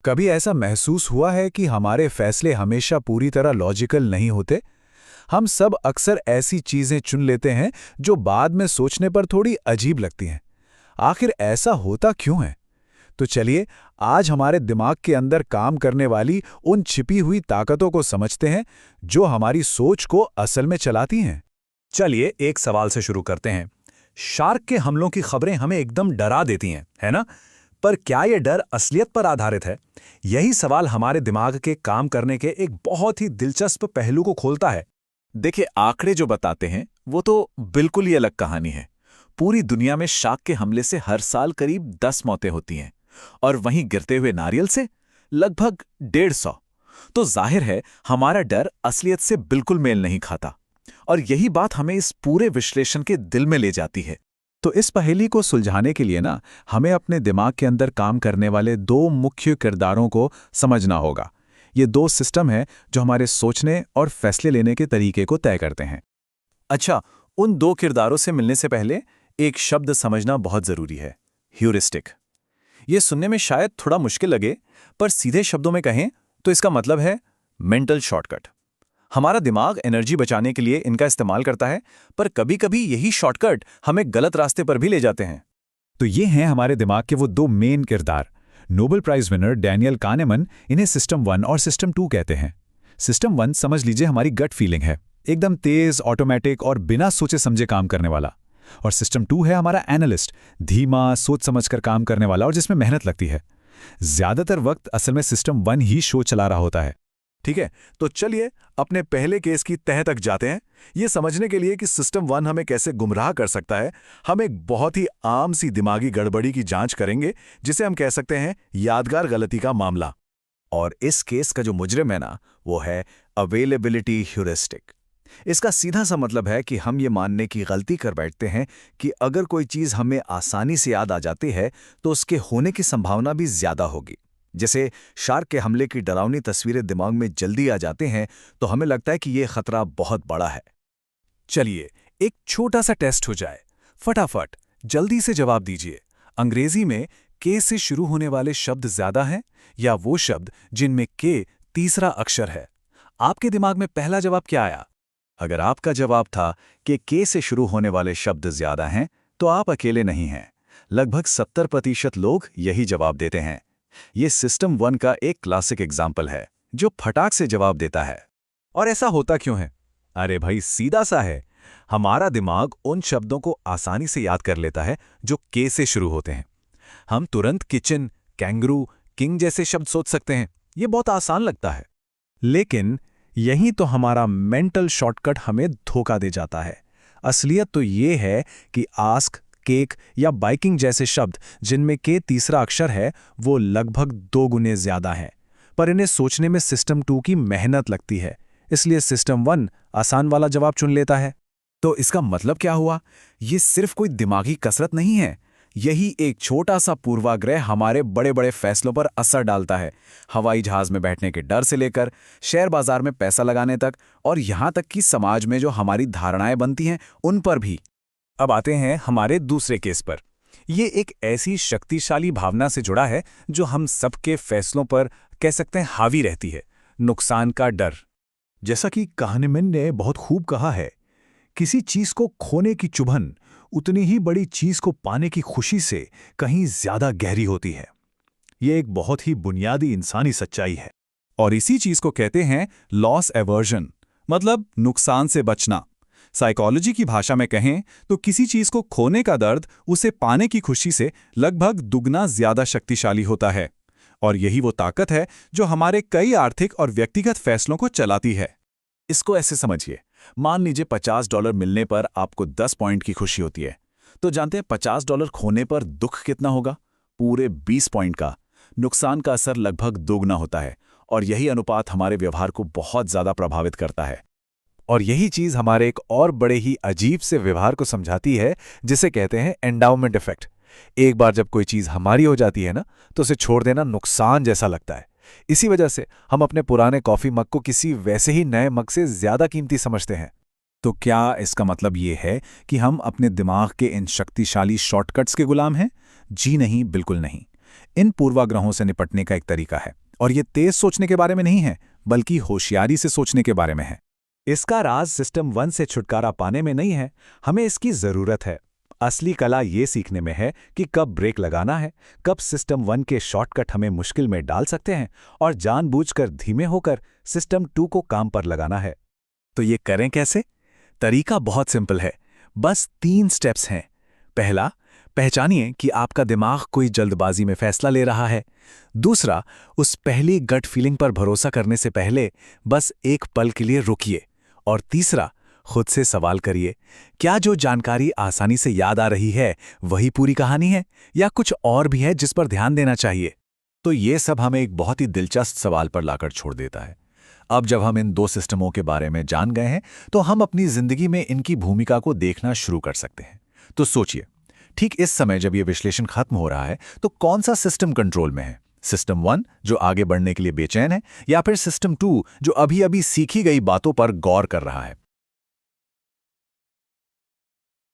कभी ऐसा महसूस हुआ है कि हमारे फैसले हमेशा पूरी तरह लॉजिकल नहीं होते? हम सब अक्सर ऐसी चीजें चुन लेते हैं जो बाद में सोचने पर थोड़ी अजीब लगती हैं। आखिर ऐसा होता क्यों है? तो चलिए, आज हमारे दिमाग के अंदर काम करने वाली उन छिपी हुई ताकतों को समझते हैं जो हमारी सोच को असल में चलाती हैं। चलिए एक सवाल से शुरू करते हैं। शार्क के हमलों की खबरें हमें एकदम डरा देती हैं, है ना? पर क्या ये डर असलियत पर आधारित है? यही सवाल हमारे दिमाग के काम करने के एक बहुत ही दिलचस्प पहलू को खोलता है। देखिए, आंकड़े जो बताते हैं वो तो बिल्कुल ही अलग कहानी है। पूरी दुनिया में शार्क के हमले से हर साल करीब 10 मौतें होती हैं, और वहीं गिरते हुए नारियल से लगभग 150। तो जाहिर है हमारा डर असलियत से बिल्कुल मेल नहीं खाता, और यही बात हमें इस पूरे विश्लेषण के दिल में ले जाती है। तो इस पहेली को सुलझाने के लिए हमें अपने दिमाग के अंदर काम करने वाले दो मुख्य किरदारों को समझना होगा। ये दो सिस्टम हैं जो हमारे सोचने और फैसले लेने के तरीके को तय करते हैं। अच्छा, उन दो किरदारों से मिलने से पहले एक शब्द समझना बहुत जरूरी है, ह्यूरिस्टिक। ये सुनने में शायद थोड़ा मुश्किल लगे, पर सीधे शब्दों में कहें तो इसका मतलब है मेंटल शॉर्टकट। हमारा दिमाग एनर्जी बचाने के लिए इनका इस्तेमाल करता है, पर कभी-कभी यही शॉर्टकट हमें गलत रास्ते पर भी ले जाते हैं। तो ये हैं हमारे दिमाग के वो दो मेन किरदार। नोबेल प्राइज विनर डैनियल कानेमन इन्हें सिस्टम 1 और सिस्टम 2 कहते हैं। सिस्टम 1 समझ लीजिए हमारी गट फीलिंग है, एकदम तेज, ऑटोमेटिक और बिना सोचे समझे काम करने वाला। और सिस्टम 2 है हमारा एनालिस्ट, धीमा, सोच समझकर काम करने वाला और जिसमें मेहनत लगती है। ज्यादातर वक्त असल में सिस्टम 1 ही शो चला रहा होता है। ठीक है, तो चलिए अपने पहले केस की तह तक जाते हैं। ये समझने के लिए कि सिस्टम 1 हमें कैसे गुमराह कर सकता है, हम एक बहुत ही आम सी दिमागी गड़बड़ी की जांच करेंगे, जिसे हम कह सकते हैं यादगार गलती का मामला। और इस केस का जो मुजरिम है वो है अवेलेबिलिटी ह्यूरिस्टिक। इसका सीधा सा मतलब है कि हम ये मानने की गलती कर बैठते हैं कि अगर कोई चीज़ हमें आसानी से याद आ जाती है तो उसके होने की संभावना भी ज्यादा होगी। जैसे शार्क के हमले की डरावनी तस्वीरें दिमाग में जल्दी आ जाते हैं तो हमें लगता है कि यह खतरा बहुत बड़ा है। चलिए एक छोटा सा टेस्ट हो जाए। फटाफट जल्दी से जवाब दीजिए। अंग्रेजी में के से शुरू होने वाले शब्द ज्यादा हैं या वो शब्द जिनमें के तीसरा अक्षर है? आपके दिमाग में पहला जवाब क्या आया? अगर आपका जवाब था कि के से शुरू होने वाले शब्द ज्यादा हैं, तो आप अकेले नहीं हैं। लगभग 70% लोग यही जवाब देते हैं। ये सिस्टम 1 का एक क्लासिक एग्जाम्पल है जो फटाक से जवाब देता है। और ऐसा होता क्यों है? अरे भाई, सीधा सा है। हमारा दिमाग उन शब्दों को आसानी से याद कर लेता है जो के से शुरू होते हैं। हम तुरंत किचन, कैंगरू, किंग जैसे शब्द सोच सकते हैं। ये बहुत आसान लगता है। लेकिन यही तो हमारा मेंटल शॉर्टकट हमें धोखा दे जाता है। असलियत तो ये है कि आस्क, केक या बाइकिंग जैसे शब्द जिनमें के तीसरा अक्षर है वो लगभग 2 गुने ज्यादा हैं, पर इन्हें सोचने में सिस्टम 2 की मेहनत लगती है। इसलिए सिस्टम 1 आसान वाला जवाब चुन लेता है। तो इसका मतलब क्या हुआ? ये सिर्फ कोई दिमागी कसरत नहीं है। यही एक छोटा सा पूर्वाग्रह हमारे बड़े बड़े फैसलों पर असर डालता है। हवाई जहाज में बैठने के डर से लेकर शेयर बाजार में पैसा लगाने तक, और यहां तक कि समाज में जो हमारी धारणाएं बनती हैं उन पर भी। अब आते हैं हमारे दूसरे केस पर। ये एक ऐसी शक्तिशाली भावना से जुड़ा है जो हम सबके फैसलों पर कह सकते हैं हावी रहती है, नुकसान का डर। जैसा कि काहनेमैन ने बहुत खूब कहा है, किसी चीज को खोने की चुभन उतनी ही बड़ी चीज को पाने की खुशी से कहीं ज्यादा गहरी होती है। ये एक बहुत ही बुनियादी इंसानी सच्चाई है, और इसी चीज को कहते हैं लॉस एवर्जन, मतलब नुकसान से बचना। साइकोलॉजी की भाषा में कहें तो किसी चीज को खोने का दर्द उसे पाने की खुशी से लगभग दुगना ज्यादा शक्तिशाली होता है। और यही वो ताकत है जो हमारे कई आर्थिक और व्यक्तिगत फैसलों को चलाती है। इसको ऐसे समझिए, मान लीजिए $50 मिलने पर आपको 10 पॉइंट की खुशी होती है, तो जानते हैं $50 खोने पर दुख कितना होगा? पूरे 20 पॉइंट का। नुकसान का असर लगभग दोगुना होता है, और यही अनुपात हमारे व्यवहार को बहुत ज्यादा प्रभावित करता है। और यही चीज हमारे एक और बड़े ही अजीब से व्यवहार को समझाती है, जिसे कहते हैं एंडाउमेंट इफेक्ट। एक बार जब कोई चीज हमारी हो जाती है तो उसे छोड़ देना नुकसान जैसा लगता है। इसी वजह से हम अपने पुराने कॉफी मग को किसी वैसे ही नए मग से ज्यादा कीमती समझते हैं। तो क्या इसका मतलब ये है कि हम अपने दिमाग के इन शक्तिशाली शॉर्टकट्स के गुलाम हैं? जी नहीं, बिल्कुल नहीं। इन पूर्वाग्रहों से निपटने का एक तरीका है, और ये तेज सोचने के बारे में नहीं है, बल्कि होशियारी से सोचने के बारे में है। इसका राज सिस्टम 1 से छुटकारा पाने में नहीं है, हमें इसकी जरूरत है। असली कला ये सीखने में है कि कब ब्रेक लगाना है, कब सिस्टम 1 के शॉर्टकट हमें मुश्किल में डाल सकते हैं और जानबूझकर धीमे होकर सिस्टम 2 को काम पर लगाना है। तो ये करें कैसे? तरीका बहुत सिंपल है, बस 3 स्टेप्स हैं। पहला, पहचानिए कि आपका दिमाग कोई जल्दबाजी में फैसला ले रहा है। दूसरा, उस पहली गट फीलिंग पर भरोसा करने से पहले बस एक पल के लिए रुकिए। और तीसरा, खुद से सवाल करिए, क्या जो जानकारी आसानी से याद आ रही है वही पूरी कहानी है, या कुछ और भी है जिस पर ध्यान देना चाहिए? तो ये सब हमें एक बहुत ही दिलचस्प सवाल पर लाकर छोड़ देता है। अब जब हम इन 2 सिस्टमों के बारे में जान गए हैं, तो हम अपनी जिंदगी में इनकी भूमिका को देखना शुरू कर सकते हैं। तो सोचिए, ठीक इस समय जब ये विश्लेषण खत्म हो रहा है, तो कौन सा सिस्टम कंट्रोल में है? सिस्टम 1 जो आगे बढ़ने के लिए बेचैन है, या फिर सिस्टम 2 जो अभी अभी सीखी गई बातों पर गौर कर रहा है?